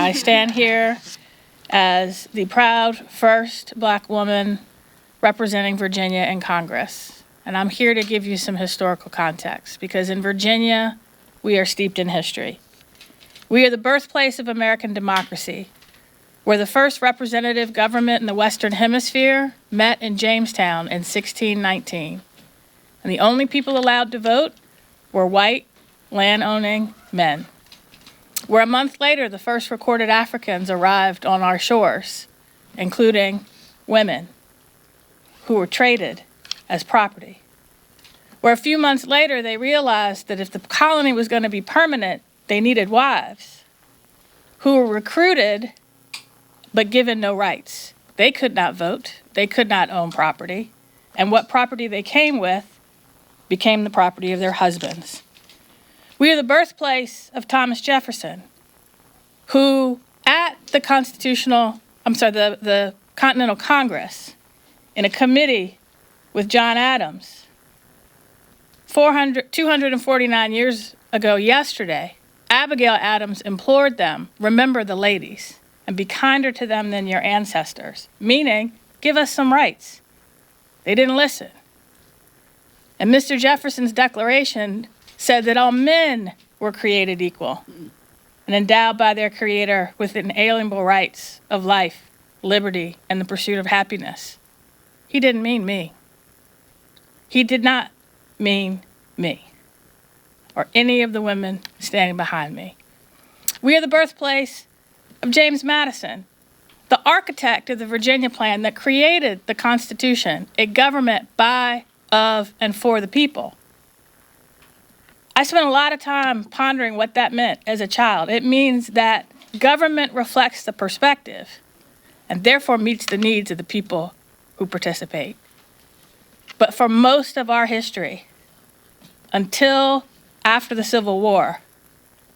I stand here as the proud first Black woman representing Virginia in Congress. And I'm here to give you some historical context, because in Virginia, we are steeped in history. We are the birthplace of American democracy, where the first representative government in the Western Hemisphere met in Jamestown in 1619. And the only people allowed to vote were white, land-owning men. Where a month later, the first recorded Africans arrived on our shores, including women who were traded as property. Where a few months later, they realized that if the colony was going to be permanent, they needed wives who were recruited but given no rights. They could not vote. They could not own property. And what property they came with became the property of their husbands. We are the birthplace of Thomas Jefferson, who at the Continental Congress, in a committee with John Adams, 249 years ago yesterday, Abigail Adams implored them, remember the ladies, and be kinder to them than your ancestors, meaning, give us some rights. They didn't listen. And Mr. Jefferson's declaration said that all men were created equal and endowed by their Creator with inalienable rights of life, liberty, and the pursuit of happiness. He didn't mean me. He did not mean me or any of the women standing behind me. We are the birthplace of James Madison, the architect of the Virginia Plan that created the Constitution, a government by, of, and for the people. I spent a lot of time pondering what that meant as a child. It means that government reflects the perspective and therefore meets the needs of the people who participate. But for most of our history, until after the Civil War,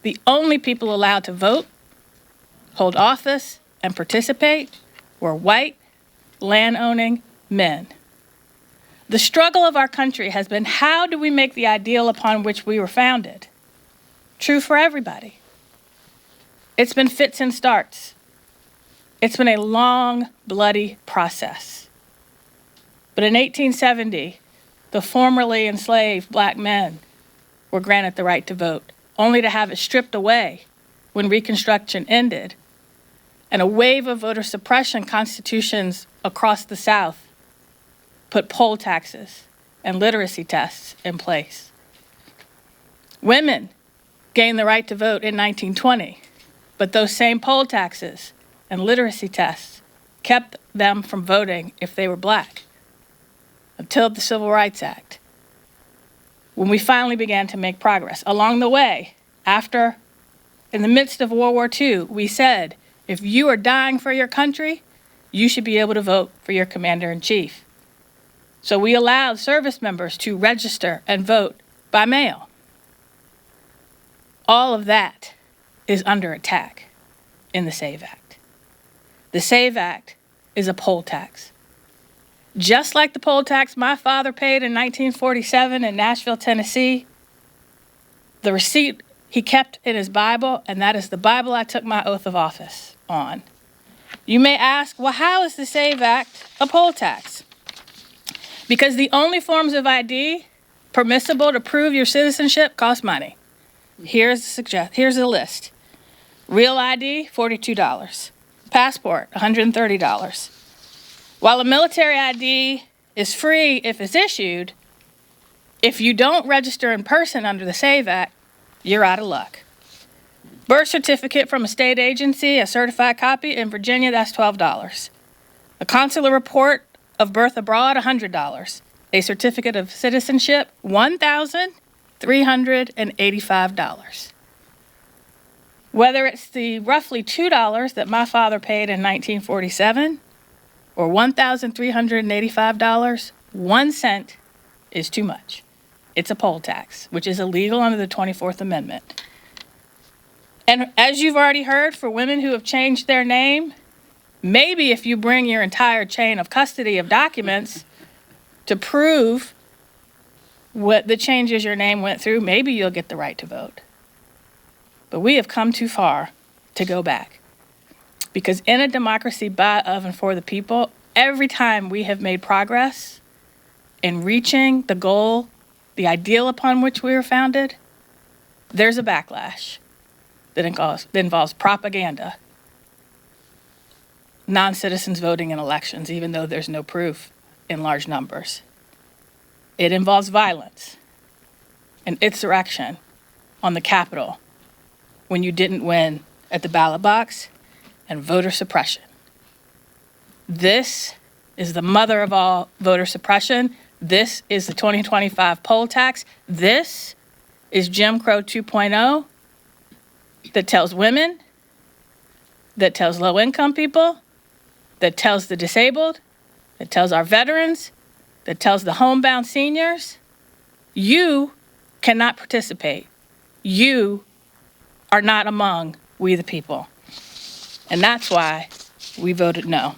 the only people allowed to vote, hold office, and participate were white, land-owning men. The struggle of our country has been, how do we make the ideal upon which we were founded true for everybody? It's been fits and starts. It's been a long, bloody process. But in 1870, the formerly enslaved Black men were granted the right to vote, only to have it stripped away when Reconstruction ended, and a wave of voter suppression constitutions across the South put poll taxes and literacy tests in place. Women gained the right to vote in 1920, but those same poll taxes and literacy tests kept them from voting if they were Black until the Civil Rights Act, when we finally began to make progress. Along the way, in the midst of World War II, we said, if you are dying for your country, you should be able to vote for your commander-in-chief. So we allowed service members to register and vote by mail. All of that is under attack in the SAVE Act. The SAVE Act is a poll tax. Just like the poll tax my father paid in 1947 in Nashville, Tennessee, the receipt he kept in his Bible, and that is the Bible I took my oath of office on. You may ask, well, how is the SAVE Act a poll tax? Because the only forms of ID permissible to prove your citizenship cost money. Here's a list. Real ID, $42. Passport, $130. While a military ID is free if it's issued, if you don't register in person under the SAVE Act, you're out of luck. Birth certificate from a state agency, a certified copy in Virginia, that's $12. A consular report of birth abroad, $100. A certificate of citizenship, $1,385. Whether it's the roughly $2 that my father paid in 1947 or $1,385, 1 cent is too much. It's a poll tax, which is illegal under the 24th Amendment. And as you've already heard, for women who have changed their name, maybe if you bring your entire chain of custody of documents to prove what the changes your name went through, maybe you'll get the right to vote. But we have come too far to go back. Because in a democracy by, of, and for the people, every time we have made progress in reaching the goal, the ideal upon which we were founded, there's a backlash that involves propaganda, non-citizens voting in elections, even though there's no proof in large numbers. It involves violence and insurrection on the Capitol when you didn't win at the ballot box, and voter suppression. This is the mother of all voter suppression. This is the 2025 poll tax. This is Jim Crow 2.0 that tells women, that tells low-income people, that tells the disabled, that tells our veterans, that tells the homebound seniors, you cannot participate. You are not among we the people. And that's why we voted no.